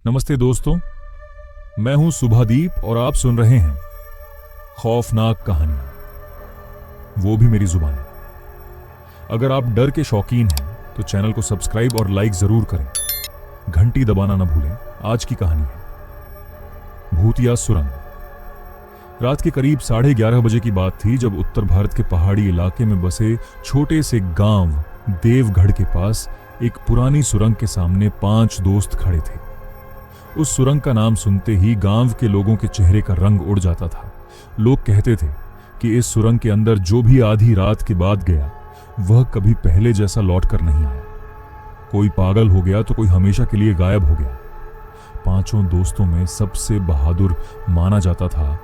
नमस्ते दोस्तों, मैं हूं सुभादीप और आप सुन रहे हैं खौफनाक कहानियां, वो भी मेरी जुबानी। अगर आप डर के शौकीन हैं तो चैनल को सब्सक्राइब और लाइक जरूर करें, घंटी दबाना ना भूलें। आज की कहानी है भूतिया सुरंग। रात के करीब 11:30 बजे की बात थी जब उत्तर भारत के पहाड़ी इलाके में बसे छोटे से गांव देवगढ़ के पास एक पुरानी सुरंग के सामने 5 दोस्त खड़े थे। उस सुरंग का नाम सुनते ही गांव के लोगों के चेहरे का रंग उड़ जाता था। लोग कहते थे कि इस सुरंग के अंदर जो भी आधी रात के बाद गया वह कभी पहले जैसा लौट कर नहीं आया। कोई पागल हो गया तो कोई हमेशा के लिए गायब हो गया। 5 दोस्तों में सबसे बहादुर माना जाता था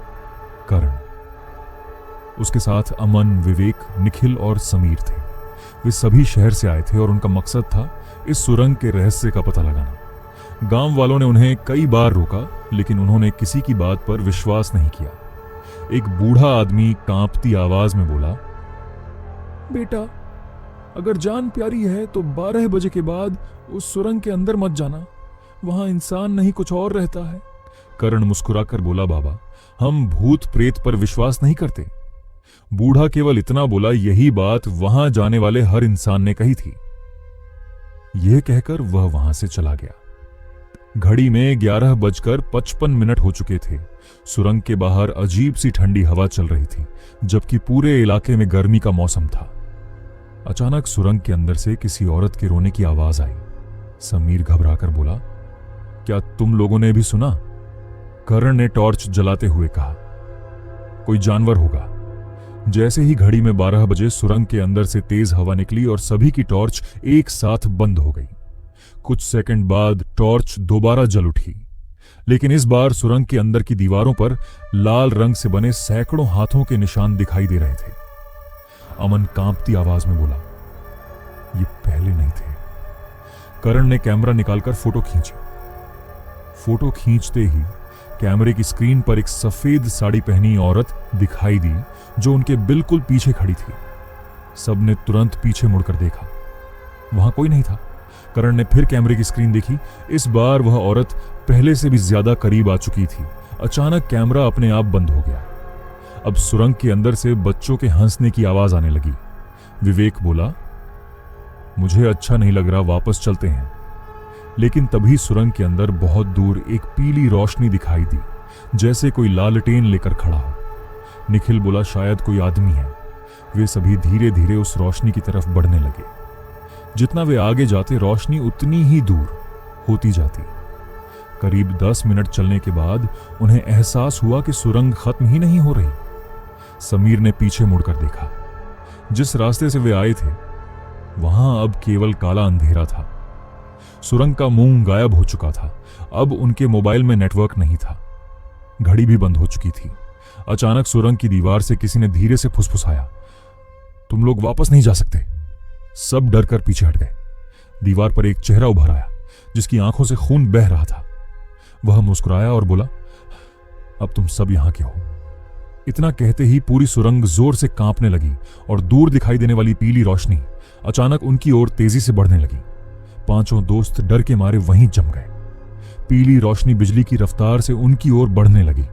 करण। उसके साथ अमन, विवेक, निखिल और समीर थे। वे सभी शहर से आए थे और उनका मकसद था इस सुरंग के रहस्य का पता लगाना। गांव वालों ने उन्हें कई बार रोका, लेकिन उन्होंने किसी की बात पर विश्वास नहीं किया। एक बूढ़ा आदमी कांपती आवाज में बोला, बेटा, अगर जान प्यारी है तो 12 बजे के बाद उस सुरंग के अंदर मत जाना, वहां इंसान नहीं कुछ और रहता है। करण मुस्कुराकर बोला, बाबा, हम भूत प्रेत पर विश्वास नहीं करते। बूढ़ा केवल इतना बोला, यही बात वहां जाने वाले हर इंसान ने कही थी। यह कहकर वह वहां से चला गया। घड़ी में 11:55 हो चुके थे। सुरंग के बाहर अजीब सी ठंडी हवा चल रही थी, जबकि पूरे इलाके में गर्मी का मौसम था। अचानक सुरंग के अंदर से किसी औरत के रोने की आवाज आई। समीर घबराकर बोला, क्या तुम लोगों ने भी सुना? करण ने टॉर्च जलाते हुए कहा, कोई जानवर होगा। जैसे ही घड़ी में 12 बजे सुरंग के अंदर से तेज हवा निकली और सभी की टॉर्च एक साथ बंद हो गई। कुछ सेकंड बाद टॉर्च दोबारा जल उठी, लेकिन इस बार सुरंग के अंदर की दीवारों पर लाल रंग से बने सैकड़ों हाथों के निशान दिखाई दे रहे थे। अमन कांपती आवाज में बोला, ये पहले नहीं थे। करण ने कैमरा निकालकर फोटो खींची। फोटो खींचते ही कैमरे की स्क्रीन पर एक सफेद साड़ी पहनी औरत दिखाई दी जो उनके बिल्कुल पीछे खड़ी थी। सबने तुरंत पीछे मुड़कर देखा, वहां कोई नहीं था। करण ने फिर कैमरे की स्क्रीन देखी। इस बार वह औरत पहले से भी ज्यादा करीब आ चुकी थी। अचानक कैमरा अपने आप बंद हो गया। अब सुरंग के अंदर से बच्चों के हंसने की आवाज आने लगी। विवेक बोला, मुझे अच्छा नहीं लग रहा, वापस चलते हैं। लेकिन तभी सुरंग के अंदर बहुत दूर एक पीली रोशनी दिखाई दी, जैसे कोई लालटेन लेकर खड़ा हो। निखिल बोला, शायद कोई आदमी है। वे सभी धीरे धीरे उस रोशनी की तरफ बढ़ने लगे। जितना वे आगे जाते रोशनी उतनी ही दूर होती जाती। करीब 10 मिनट चलने के बाद उन्हें एहसास हुआ कि सुरंग खत्म ही नहीं हो रही। समीर ने पीछे मुड़कर देखा। जिस रास्ते से वे आए थे वहां अब केवल काला अंधेरा था। सुरंग का मुंह गायब हो चुका था। अब उनके मोबाइल में नेटवर्क नहीं था। घड़ी भी बंद हो चुकी थी। अचानक सुरंग की दीवार से किसी ने धीरे से फुसफुसाया, तुम लोग वापस नहीं जा सकते। सब डर कर पीछे हट गए। दीवार पर एक चेहरा उभर आया जिसकी आंखों से खून बह रहा था। वह मुस्कुराया और बोला, अब तुम सब यहां के हो। इतना कहते ही पूरी सुरंग जोर से कांपने लगी और दूर दिखाई देने वाली पीली रोशनी अचानक उनकी ओर तेजी से बढ़ने लगी। 5 दोस्त डर के मारे वहीं जम गए। पीली रोशनी बिजली की रफ्तार से उनकी ओर बढ़ने लगी।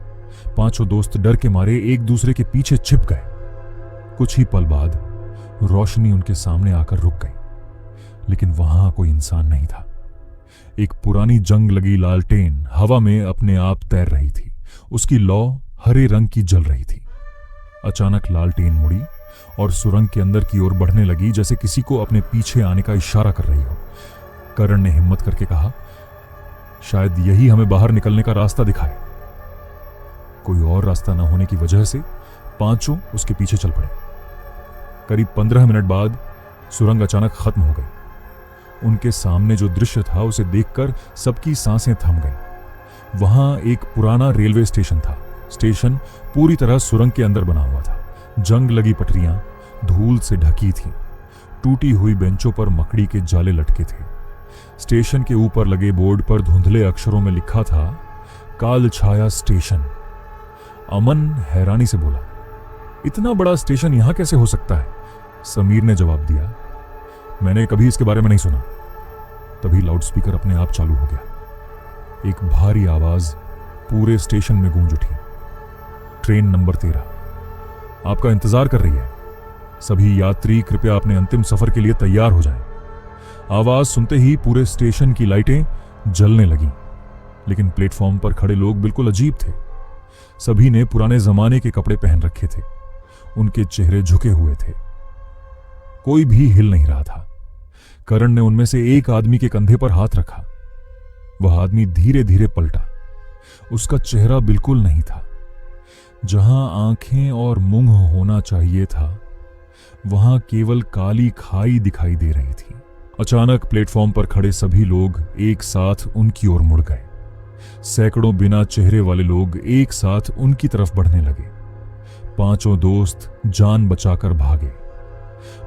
5 दोस्त डर के मारे एक दूसरे के पीछे छिप गए। कुछ ही पल बाद रोशनी उनके सामने आकर रुक गई, लेकिन वहां कोई इंसान नहीं था। एक पुरानी जंग लगी लालटेन हवा में अपने आप तैर रही थी। उसकी लौ हरे रंग की जल रही थी। अचानक लालटेन मुड़ी और सुरंग के अंदर की ओर बढ़ने लगी, जैसे किसी को अपने पीछे आने का इशारा कर रही हो। करण ने हिम्मत करके कहा, शायद यही हमें बाहर निकलने का रास्ता दिखाए। कोई और रास्ता न होने की वजह से 5 उसके पीछे चल पड़े। करीब 15 मिनट बाद सुरंग अचानक खत्म हो गई। उनके सामने जो दृश्य था उसे देखकर सबकी सांसें थम गईं। वहां एक पुराना रेलवे स्टेशन था। स्टेशन पूरी तरह सुरंग के अंदर बना हुआ था। जंग लगी पटरियां धूल से ढकी थीं। टूटी हुई बेंचों पर मकड़ी के जाले लटके थे। स्टेशन के ऊपर लगे बोर्ड पर धुंधले अक्षरों में लिखा था, काल छाया स्टेशन। अमन हैरानी से बोला, इतना बड़ा स्टेशन यहां कैसे हो सकता है? समीर ने जवाब दिया, मैंने कभी इसके बारे में नहीं सुना। तभी लाउडस्पीकर अपने आप चालू हो गया। एक भारी आवाज पूरे स्टेशन में गूंज उठी। ट्रेन नंबर 13 आपका इंतजार कर रही है। सभी यात्री कृपया अपने अंतिम सफर के लिए तैयार हो जाएं। आवाज सुनते ही पूरे स्टेशन की लाइटें जलने लगीं, लेकिन प्लेटफॉर्म पर खड़े लोग बिल्कुल अजीब थे। सभी ने पुराने जमाने के कपड़े पहन रखे थे। उनके चेहरे झुके हुए थे। कोई भी हिल नहीं रहा था। करण ने उनमें से एक आदमी के कंधे पर हाथ रखा। वह आदमी धीरे धीरे पलटा। उसका चेहरा बिल्कुल नहीं था। जहां आंखें और मुंह होना चाहिए था, वहां केवल काली खाई दिखाई दे रही थी। अचानक प्लेटफॉर्म पर खड़े सभी लोग एक साथ उनकी ओर मुड़ गए। सैकड़ों बिना चेहरे वाले लोग एक साथ उनकी तरफ बढ़ने लगे। पांचों दोस्त जान बचाकर भागे।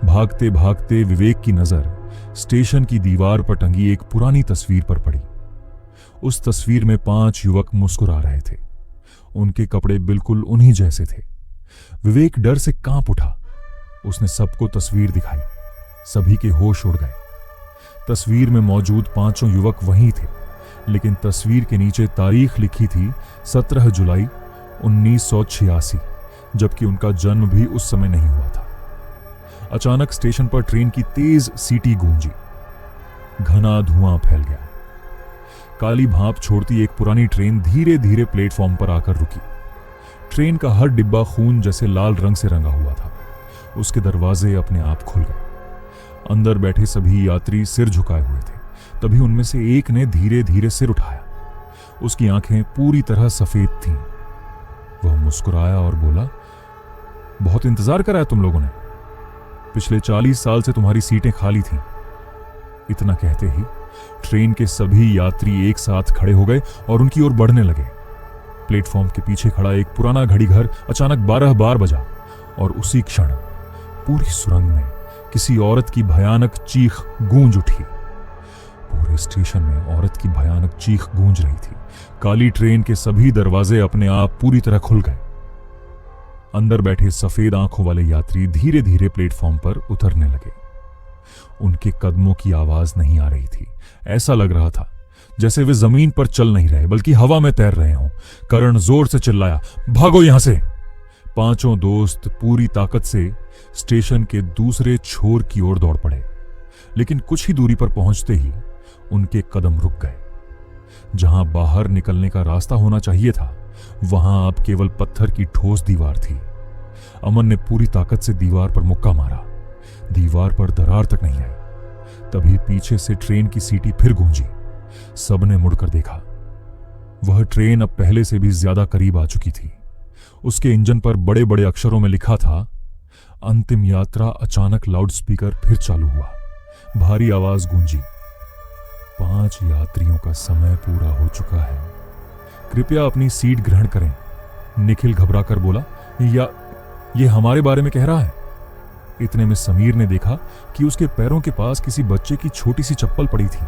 भागते भागते विवेक की नजर स्टेशन की दीवार पर टंगी एक पुरानी तस्वीर पर पड़ी। उस तस्वीर में 5 युवक मुस्कुरा रहे थे। उनके कपड़े बिल्कुल उन्हीं जैसे थे। विवेक डर से कांप उठा। उसने सबको तस्वीर दिखाई। सभी के होश उड़ गए। तस्वीर में मौजूद 5 युवक वही थे, लेकिन तस्वीर के नीचे तारीख लिखी थी 17 जुलाई 1986, जबकि उनका जन्म भी उस समय नहीं हुआ था। अचानक स्टेशन पर ट्रेन की तेज सीटी गूंजी। घना धुआं फैल गया। काली भाप छोड़ती एक पुरानी ट्रेन धीरे धीरे प्लेटफॉर्म पर आकर रुकी। ट्रेन का हर डिब्बा खून जैसे लाल रंग से रंगा हुआ था। उसके दरवाजे अपने आप खुल गए। अंदर बैठे सभी यात्री सिर झुकाए हुए थे। तभी उनमें से एक ने धीरे धीरे सिर उठाया। उसकी आंखें पूरी तरह सफेद थीं। वह मुस्कुराया और बोला, बहुत इंतजार करा है तुम लोगों ने। पिछले 40 साल से तुम्हारी सीटें खाली थीं। इतना कहते ही ट्रेन के सभी यात्री एक साथ खड़े हो गए और उनकी ओर बढ़ने लगे। प्लेटफॉर्म के पीछे खड़ा एक पुराना घड़ी घर अचानक 12 बार बजा और उसी क्षण पूरी सुरंग में किसी औरत की भयानक चीख गूंज उठी। पूरे स्टेशन में औरत की भयानक चीख गूंज रही थी। काली ट्रेन के सभी दरवाजे अपने आप पूरी तरह खुल गए। अंदर बैठे सफेद आंखों वाले यात्री धीरे धीरे प्लेटफॉर्म पर उतरने लगे। उनके कदमों की आवाज नहीं आ रही थी। ऐसा लग रहा था जैसे वे जमीन पर चल नहीं रहे बल्कि हवा में तैर रहे हों। करण जोर से चिल्लाया, भागो यहां से। 5 दोस्त पूरी ताकत से स्टेशन के दूसरे छोर की ओर दौड़ पड़े, लेकिन कुछ ही दूरी पर पहुंचते ही उनके कदम रुक गए। जहां बाहर निकलने का रास्ता होना चाहिए था, वहां अब केवल पत्थर की ठोस दीवार थी। अमन ने पूरी ताकत से दीवार पर मुक्का मारा। दीवार पर दरार तक नहीं आई। तभी पीछे से ट्रेन की सीटी फिर गूंजी। सबने मुड़कर देखा। वह ट्रेन अब पहले से भी ज्यादा करीब आ चुकी थी। उसके इंजन पर बड़े बड़े अक्षरों में लिखा था, अंतिम यात्रा। अचानक लाउडस्पीकर फिर चालू हुआ। भारी आवाज गूंजी, 5 यात्रियों का समय पूरा हो चुका है। कृपया अपनी सीट ग्रहण करें। निखिल घबराकर बोला, ये हमारे बारे में कह रहा है। इतने में समीर ने देखा कि उसके पैरों के पास किसी बच्चे की छोटी सी चप्पल पड़ी थी।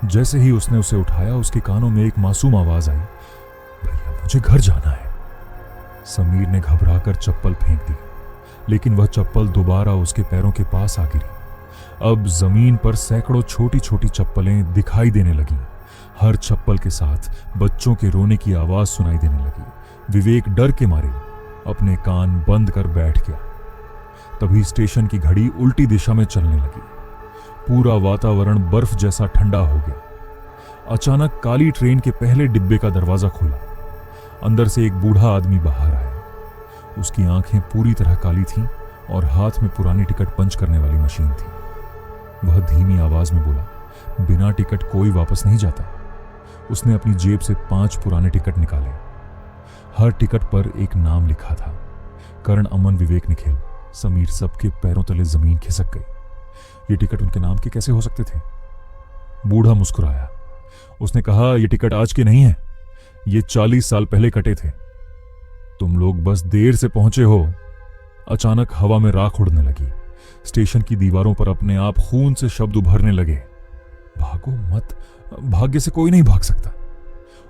जैसे ही उसने उसे उठाया, उसके कानों में एक मासूम आवाज आई, भैया मुझे घर जाना है। समीर ने घबराकर चप्पल फेंक दी, लेकिन वह चप्पल दोबारा उसके पैरों के पास आ गिरी। अब जमीन पर सैकड़ों छोटी छोटी चप्पलें दिखाई देने लगीं। हर चप्पल के साथ बच्चों के रोने की आवाज सुनाई देने लगी। विवेक डर के मारे अपने कान बंद कर बैठ गया। तभी स्टेशन की घड़ी उल्टी दिशा में चलने लगी। पूरा वातावरण बर्फ जैसा ठंडा हो गया। अचानक काली ट्रेन के पहले डिब्बे का दरवाजा खुला। अंदर से एक बूढ़ा आदमी बाहर आया। उसकी आंखें पूरी तरह काली थीं और हाथ में पुरानी टिकट पंच करने वाली मशीन थी। वह धीमी आवाज में बोला, बिना टिकट कोई वापस नहीं जाता। उसने अपनी जेब से 5 पुराने टिकट निकाले। हर टिकट पर एक नाम लिखा था। करण, अमन, विवेक, निखिल। समीर सबके पैरों तले जमीन खिसक गई। ये टिकट उनके नाम के कैसे हो सकते थे? बूढ़ा मुस्कुराया। उसने कहा, ये टिकट आज के नहीं है, ये 40 साल पहले कटे थे। तुम लोग बस देर से पहुंचे हो। अचानक हवा में राख उड़ने लगी। स्टेशन की दीवारों पर अपने आप खून से शब्द उभरने लगे, भागो मत, भाग्य से कोई नहीं भाग सकता।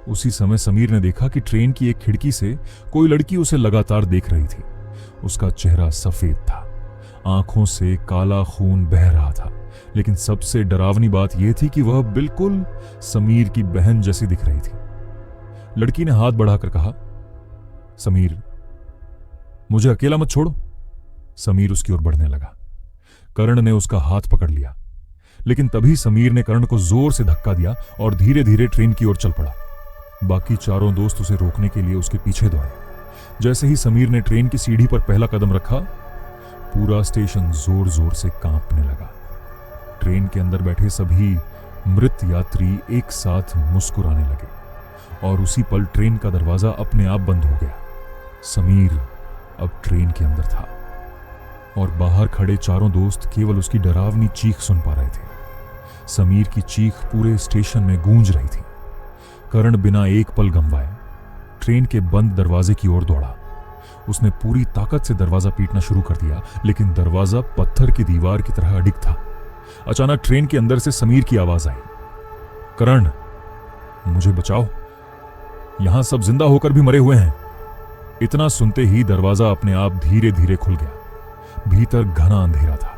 उसी समय समीर ने देखा कि ट्रेन की एक खिड़की से कोई लड़की उसे लगातार देख रही थी। उसका चेहरा सफेद था, आंखों से काला खून बह रहा था, लेकिन सबसे डरावनी बात यह थी कि वह बिल्कुल समीर की बहन जैसी दिख रही थी। लड़की ने हाथ बढ़ाकर कहा, समीर, मुझे अकेला मत छोड़ो। समीर उसकी ओर बढ़ने लगा। कर्ण ने उसका हाथ पकड़ लिया, लेकिन तभी समीर ने कर्ण को जोर से धक्का दिया और धीरे धीरे ट्रेन की ओर चल पड़ा। बाकी चारों दोस्त उसे रोकने के लिए उसके पीछे दौड़े। जैसे ही समीर ने ट्रेन की सीढ़ी पर पहला कदम रखा, पूरा स्टेशन जोर जोर से कांपने लगा। ट्रेन के अंदर बैठे सभी मृत यात्री एक साथ मुस्कुराने लगे और उसी पल ट्रेन का दरवाजा अपने आप बंद हो गया। समीर अब ट्रेन के अंदर था और बाहर खड़े चारों दोस्त केवल उसकी डरावनी चीख सुन पा रहे थे। समीर की चीख पूरे स्टेशन में गूंज रही थी। कर्ण बिना एक पल गंवाए ट्रेन के बंद दरवाजे की ओर दौड़ा। उसने पूरी ताकत से दरवाजा पीटना शुरू कर दिया, लेकिन दरवाजा पत्थर की दीवार की तरह अडिग था। अचानक ट्रेन के अंदर से समीर की आवाज आई, कर्ण, मुझे बचाओ, यहां सब जिंदा होकर भी मरे हुए हैं। इतना सुनते ही दरवाजा अपने आप धीरे धीरे खुल गया। भीतर घना अंधेरा था।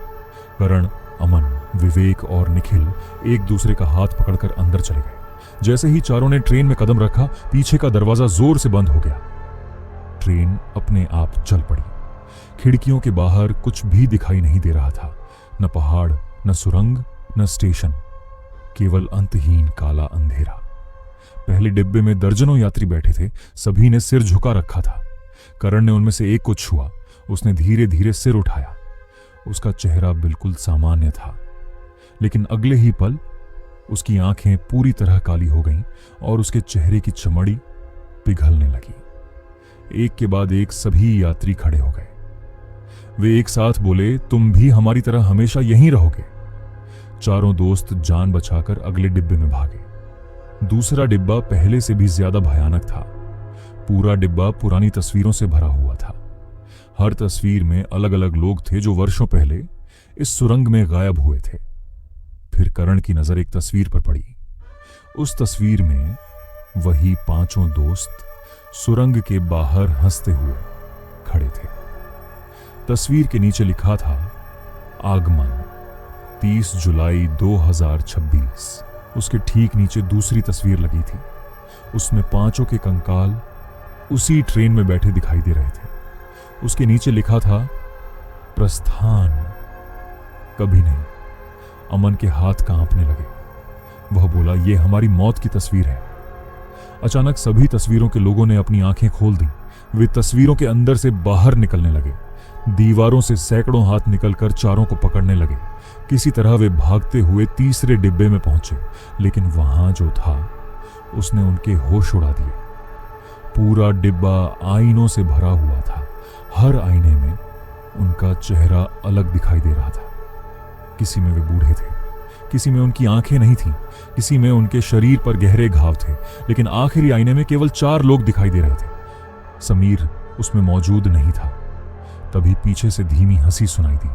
कर्ण, अमन, विवेक और निखिल एक दूसरे का हाथ पकड़कर अंदर चले गए। जैसे ही चारों ने ट्रेन में कदम रखा, पीछे का दरवाजा जोर से बंद हो गया। ट्रेन अपने आप चल पड़ी। खिड़कियों के बाहर कुछ भी दिखाई नहीं दे रहा था। न पहाड़, न सुरंग, न स्टेशन, केवल अंतहीन काला अंधेरा। पहले डिब्बे में दर्जनों यात्री बैठे थे। सभी ने सिर झुका रखा था। कर्ण ने उनमें से एक को छुआ। उसने धीरे धीरे सिर उठाया। उसका चेहरा बिल्कुल सामान्य था, लेकिन अगले ही पल उसकी आंखें पूरी तरह काली हो गईं और उसके चेहरे की चमड़ी पिघलने लगी। एक के बाद एक सभी यात्री खड़े हो गए। वे एक साथ बोले, तुम भी हमारी तरह हमेशा यहीं रहोगे। चारों दोस्त जान बचाकर अगले डिब्बे में भागे। दूसरा डिब्बा पहले से भी ज्यादा भयानक था। पूरा डिब्बा पुरानी तस्वीरों से भरा हुआ था। हर तस्वीर में अलग अलग लोग थे जो वर्षों पहले इस सुरंग में गायब हुए थे। फिर कर्ण की नजर एक तस्वीर पर पड़ी। उस तस्वीर में वही पांचों दोस्त सुरंग के बाहर हंसते हुए खड़े थे। तस्वीर के नीचे लिखा था, आगमन 30 जुलाई 2026। उसके ठीक नीचे दूसरी तस्वीर लगी थी। उसमें पांचों के कंकाल उसी ट्रेन में बैठे दिखाई दे रहे थे। उसके नीचे लिखा था, प्रस्थान कभी नहीं। अमन के हाथ कांपने लगे। वह बोला, यह हमारी मौत की तस्वीर है। अचानक सभी तस्वीरों के लोगों ने अपनी आंखें खोल दी। वे तस्वीरों के अंदर से बाहर निकलने लगे। दीवारों से सैकड़ों हाथ निकलकर चारों को पकड़ने लगे। किसी तरह वे भागते हुए तीसरे डिब्बे में पहुंचे, लेकिन वहां जो था उसने उनके होश उड़ा दिए। पूरा डिब्बा आईनों से भरा हुआ था। हर आईने में उनका चेहरा अलग दिखाई दे रहा था। किसी में वे बूढ़े थे, किसी में उनकी आंखें नहीं थीं, किसी में उनके शरीर पर गहरे घाव थे, लेकिन आखिरी आईने में केवल 4 लोग दिखाई दे रहे थे। समीर उसमें मौजूद नहीं था। तभी पीछे से धीमी हंसी सुनाई दी।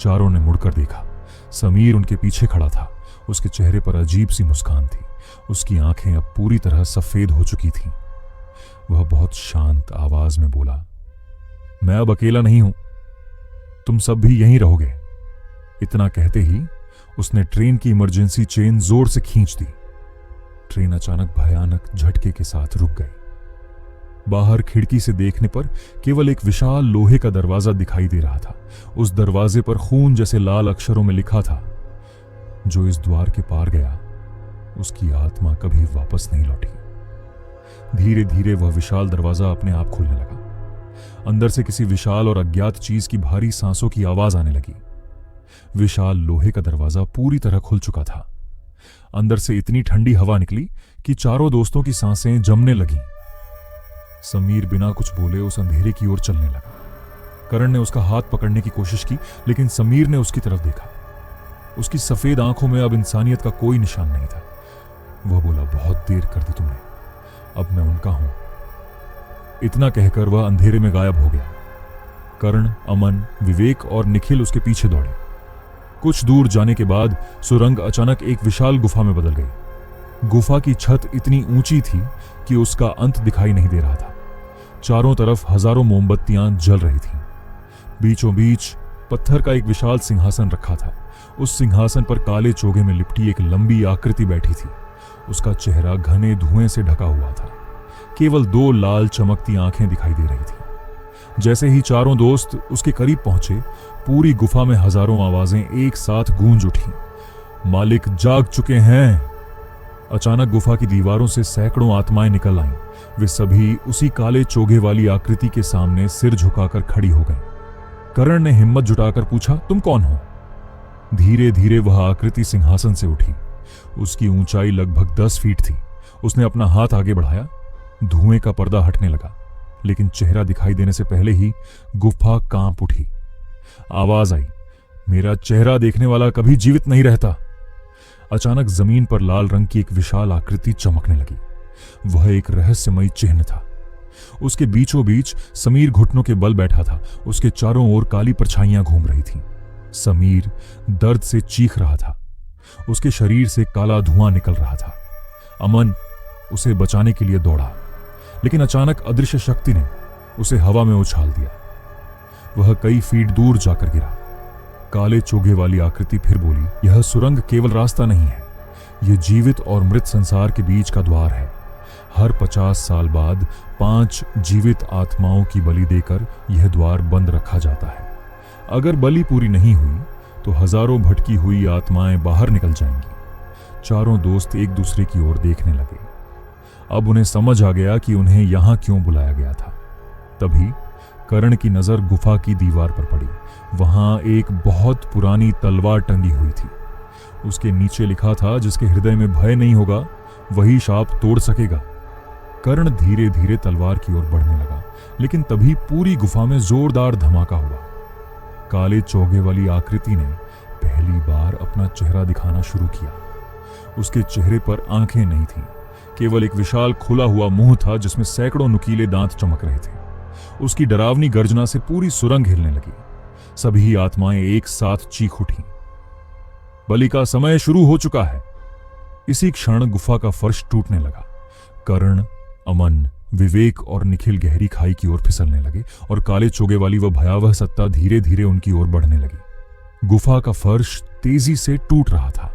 चारों ने मुड़कर देखा। समीर उनके पीछे खड़ा था। उसके चेहरे पर अजीब सी मुस्कान थी। उसकी आंखें अब पूरी तरह सफेद हो चुकी थीं। वह बहुत शांत आवाज में बोला, मैं अब अकेला नहीं हूं, तुम सब भी यहीं रहोगे। इतना कहते ही उसने ट्रेन की इमरजेंसी चेन जोर से खींच दी। ट्रेन अचानक भयानक झटके के साथ रुक गई। बाहर खिड़की से देखने पर केवल एक विशाल लोहे का दरवाजा दिखाई दे रहा था। उस दरवाजे पर खून जैसे लाल अक्षरों में लिखा था, जो इस द्वार के पार गया उसकी आत्मा कभी वापस नहीं लौटी। धीरे धीरे वह विशाल दरवाजा अपने आप खुलने लगा। अंदर से किसी विशाल और अज्ञात चीज की भारी सांसों की आवाज आने लगी। विशाल लोहे का दरवाजा पूरी तरह खुल चुका था। अंदर से इतनी ठंडी हवा निकली कि चारों दोस्तों की सांसें जमने लगीं। समीर बिना कुछ बोले उस अंधेरे की ओर चलने लगा। कर्ण ने उसका हाथ पकड़ने की कोशिश की, लेकिन समीर ने उसकी तरफ देखा। उसकी सफेद आंखों में अब इंसानियत का कोई निशान नहीं था। वह बोला, बहुत देर कर दी तुमने, अब मैं उनका हूं। इतना कहकर वह अंधेरे में गायब हो गया। कर्ण, अमन, विवेक और निखिल उसके पीछे दौड़े। कुछ दूर जाने के बाद सुरंग अचानक एक विशाल गुफा में बदल गई। गुफा की छत इतनी ऊंची थी कि उसका अंत दिखाई नहीं दे रहा था। चारों तरफ हजारों मोमबत्तियां जल रही थीं। बीचों बीच पत्थर का एक विशाल सिंहासन रखा था। उस सिंहासन पर काले चोगे में लिपटी एक लंबी आकृति बैठी थी। उसका चेहरा घने धुएं से ढका हुआ था। केवल 2 लाल चमकती आंखें दिखाई दे रही थी। जैसे ही चारों दोस्त उसके करीब पहुंचे, पूरी गुफा में हजारों आवाजें एक साथ गूंज उठी। मालिक जाग चुके हैं। अचानक गुफा की दीवारों से सैकड़ों आत्माएं निकल आईं। वे सभी उसी काले चोगे वाली आकृति के सामने सिर झुकाकर खड़ी हो गईं। करण ने हिम्मत जुटाकर पूछा, तुम कौन हो? धीरे धीरे वह आकृति सिंहासन से उठी। उसकी ऊंचाई लगभग 10 फीट थी। उसने अपना हाथ आगे बढ़ाया। धुएं का पर्दा हटने लगा, लेकिन चेहरा दिखाई देने से पहले ही गुफा कांप उठी। आवाज आई, मेरा चेहरा देखने वाला कभी जीवित नहीं रहता। अचानक जमीन पर लाल रंग की एक विशाल आकृति चमकने लगी। वह एक रहस्यमयी चिन्ह था। उसके बीचों बीच समीर घुटनों के बल बैठा था। उसके चारों ओर काली परछाइयां घूम रही थीं। समीर दर्द से चीख रहा था। उसके शरीर से काला धुआं निकल रहा था। अमन उसे बचाने के लिए दौड़ा, लेकिन अचानक अदृश्य शक्ति ने उसे हवा में उछाल दिया। वह कई फीट दूर जाकर गिरा। काले चोगे वाली आकृति फिर बोली, यह सुरंग केवल रास्ता नहीं है, यह जीवित और मृत संसार के बीच का द्वार है। हर 50 साल बाद 5 जीवित आत्माओं की बलि देकर यह द्वार बंद रखा जाता है। अगर बलि पूरी नहीं हुई तो हजारों भटकी हुई आत्माएं बाहर निकल जाएंगी। चारों दोस्त एक दूसरे की ओर देखने लगे। अब उन्हें समझ आ गया कि उन्हें यहां क्यों बुलाया गया था। तभी करण की नजर गुफा की दीवार पर पड़ी। वहां एक बहुत पुरानी तलवार टंगी हुई थी। उसके नीचे लिखा था, जिसके हृदय में भय नहीं होगा वही शाप तोड़ सकेगा। कर्ण धीरे धीरे तलवार की ओर बढ़ने लगा, लेकिन तभी पूरी गुफा में जोरदार धमाका हुआ। काले चोगे वाली आकृति ने पहली बार अपना चेहरा दिखाना शुरू किया। उसके चेहरे पर आंखें नहीं थीं, केवल एक विशाल खुला हुआ मुंह था जिसमें सैकड़ों नुकीले दांत चमक रहे थे। उसकी डरावनी गर्जना से पूरी सुरंग हिलने लगी। सभी आत्माएं एक साथ चीख उठीं। बलि का समय शुरू हो चुका है। इसी क्षण गुफा का फर्श टूटने लगा। कर्ण, अमन, विवेक और निखिल गहरी खाई की ओर फिसलने लगे और काले चोगे वाली वह भयावह सत्ता धीरे धीरे उनकी ओर बढ़ने लगी। गुफा का फर्श तेजी से टूट रहा था।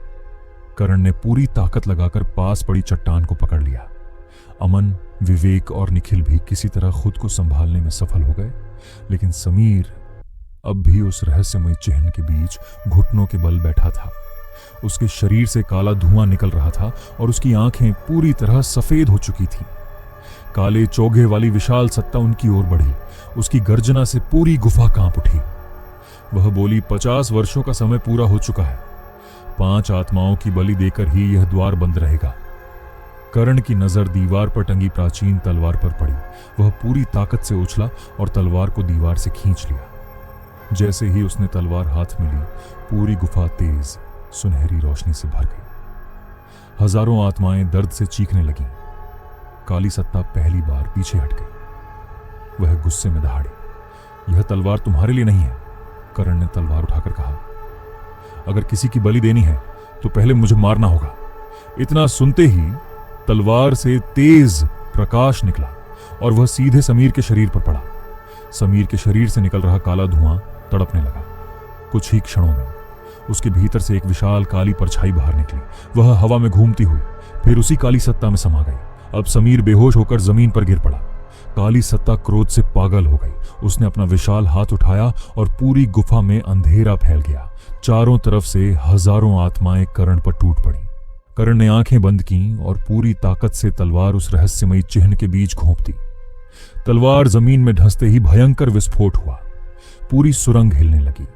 कर्ण ने पूरी ताकत लगाकर पास पड़ी चट्टान को पकड़ लिया। अमन, विवेक और निखिल भी किसी तरह खुद को संभालने में सफल हो गए, लेकिन समीर अब भी उस रहस्यमय चिन्ह के बीच घुटनों के बल बैठा था। उसके शरीर से काला धुआं निकल रहा था और उसकी आंखें पूरी तरह सफेद हो चुकी थीं। काले चोगे वाली विशाल सत्ता उनकी ओर बढ़ी। उसकी गर्जना से पूरी गुफा कांप उठी। वह बोली, 50 वर्षों का समय पूरा हो चुका है। 5 आत्माओं की बलि देकर ही यह द्वार बंद रहेगा। कर्ण की नजर दीवार पर टंगी प्राचीन तलवार पर पड़ी। वह पूरी ताकत से उछला और तलवार को दीवार से खींच लिया। जैसे ही उसने तलवार हाथ में ली, पूरी गुफा तेज सुनहरी रोशनी से भर गई। हजारों आत्माएं दर्द से चीखने लगीं। काली सत्ता पहली बार पीछे हट गई। वह गुस्से में दहाड़ी, यह तलवार तुम्हारे लिए नहीं है। कर्ण ने तलवार उठाकर कहा, अगर किसी की बलि देनी है तो पहले मुझे मारना होगा। इतना सुनते ही तलवार से तेज प्रकाश निकला और वह सीधे समीर के शरीर पर पड़ा। समीर के शरीर से निकल रहा काला धुआं तड़पने लगा। कुछ ही क्षणों में उसके भीतर से एक विशाल काली परछाई बाहर निकली। वह हवा में घूमती हुई फिर उसी काली सत्ता में समा गई। अब समीर बेहोश होकर जमीन पर गिर पड़ा। काली सत्ता क्रोध से पागल हो गई। उसने अपना विशाल हाथ उठाया और पूरी गुफा में अंधेरा फैल गया। चारों तरफ से हजारों आत्माएं कर्ण पर टूट पड़ी। कर्ण ने आंखें बंद की और पूरी ताकत से तलवार उस रहस्यमयी चिन्ह के बीच घोंप दी। तलवार जमीन में धंसते ही भयंकर विस्फोट हुआ। पूरी सुरंग हिलने लगी।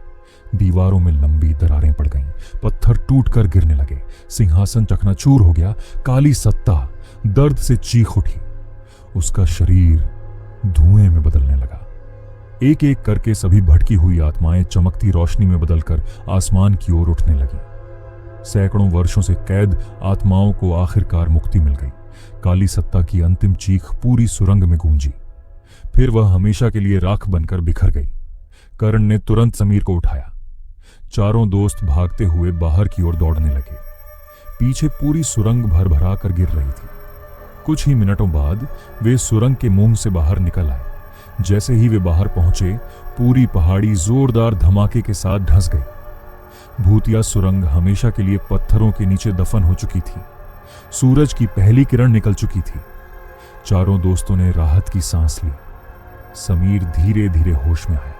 दीवारों में लंबी दरारें पड़ गईं। पत्थर टूटकर गिरने लगे। सिंहासन चकनाचूर हो गया। काली सत्ता दर्द से चीख उठी। उसका शरीर धुएं में बदलने लगा। एक एक करके सभी भटकी हुई आत्माएं चमकती रोशनी में बदलकर आसमान की ओर उठने लगीं। सैकड़ों वर्षों से कैद आत्माओं को आखिरकार मुक्ति मिल गई। काली सत्ता की अंतिम चीख पूरी सुरंग में गूंजी। फिर वह हमेशा के लिए राख बनकर बिखर गई। कर्ण ने तुरंत समीर को उठाया। चारों दोस्त भागते हुए बाहर की ओर दौड़ने लगे। पीछे पूरी सुरंग भर भरा कर गिर रही थी। कुछ ही मिनटों बाद वे सुरंग के मुंह से बाहर निकल आए। जैसे ही वे बाहर पहुंचे, पूरी पहाड़ी जोरदार धमाके के साथ धंस गई। भूतिया सुरंग हमेशा के लिए पत्थरों के नीचे दफन हो चुकी थी। सूरज की पहली किरण निकल चुकी थी। चारों दोस्तों ने राहत की सांस ली। समीर धीरे धीरे होश में आया।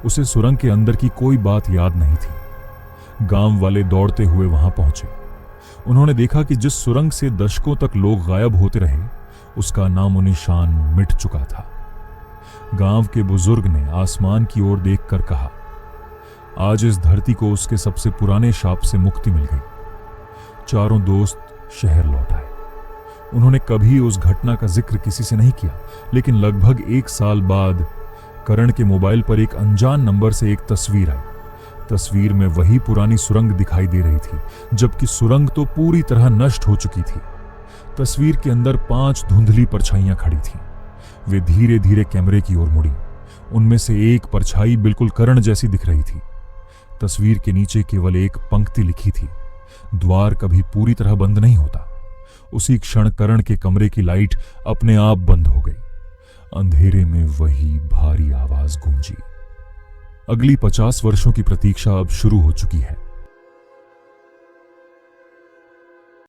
उसे सुरंग के अंदर की कोई बात याद नहीं थी। गांव वाले दौड़ते हुए वहां पहुंचे। उन्होंने देखा कि जिस सुरंग से दशकों तक लोग गायब होते रहे, उसका नामो निशान मिट चुका था। गांव के बुजुर्ग ने आसमान की ओर देखकर कहा, आज इस धरती को उसके सबसे पुराने शाप से मुक्ति मिल गई। चारों दोस्त शहर लौट आए। उन्होंने कभी उस घटना का जिक्र किसी से नहीं किया, लेकिन लगभग 1 साल बाद करण के मोबाइल पर एक अनजान नंबर से एक तस्वीर आई। तस्वीर में वही पुरानी सुरंग दिखाई दे रही थी, जबकि सुरंग तो पूरी तरह नष्ट हो चुकी थी। तस्वीर के अंदर 5 धुंधली परछाइयां खड़ी थीं। वे धीरे धीरे कैमरे की ओर मुड़ी। उनमें से एक परछाई बिल्कुल करण जैसी दिख रही थी। तस्वीर के नीचे केवल एक पंक्ति लिखी थी, द्वार कभी पूरी तरह बंद नहीं होता। उसी क्षण करण के कमरे की लाइट अपने आप बंद हो गई। अंधेरे में वही भारी आवाज गूंजी। अगली 50 वर्षों की प्रतीक्षा अब शुरू हो चुकी है।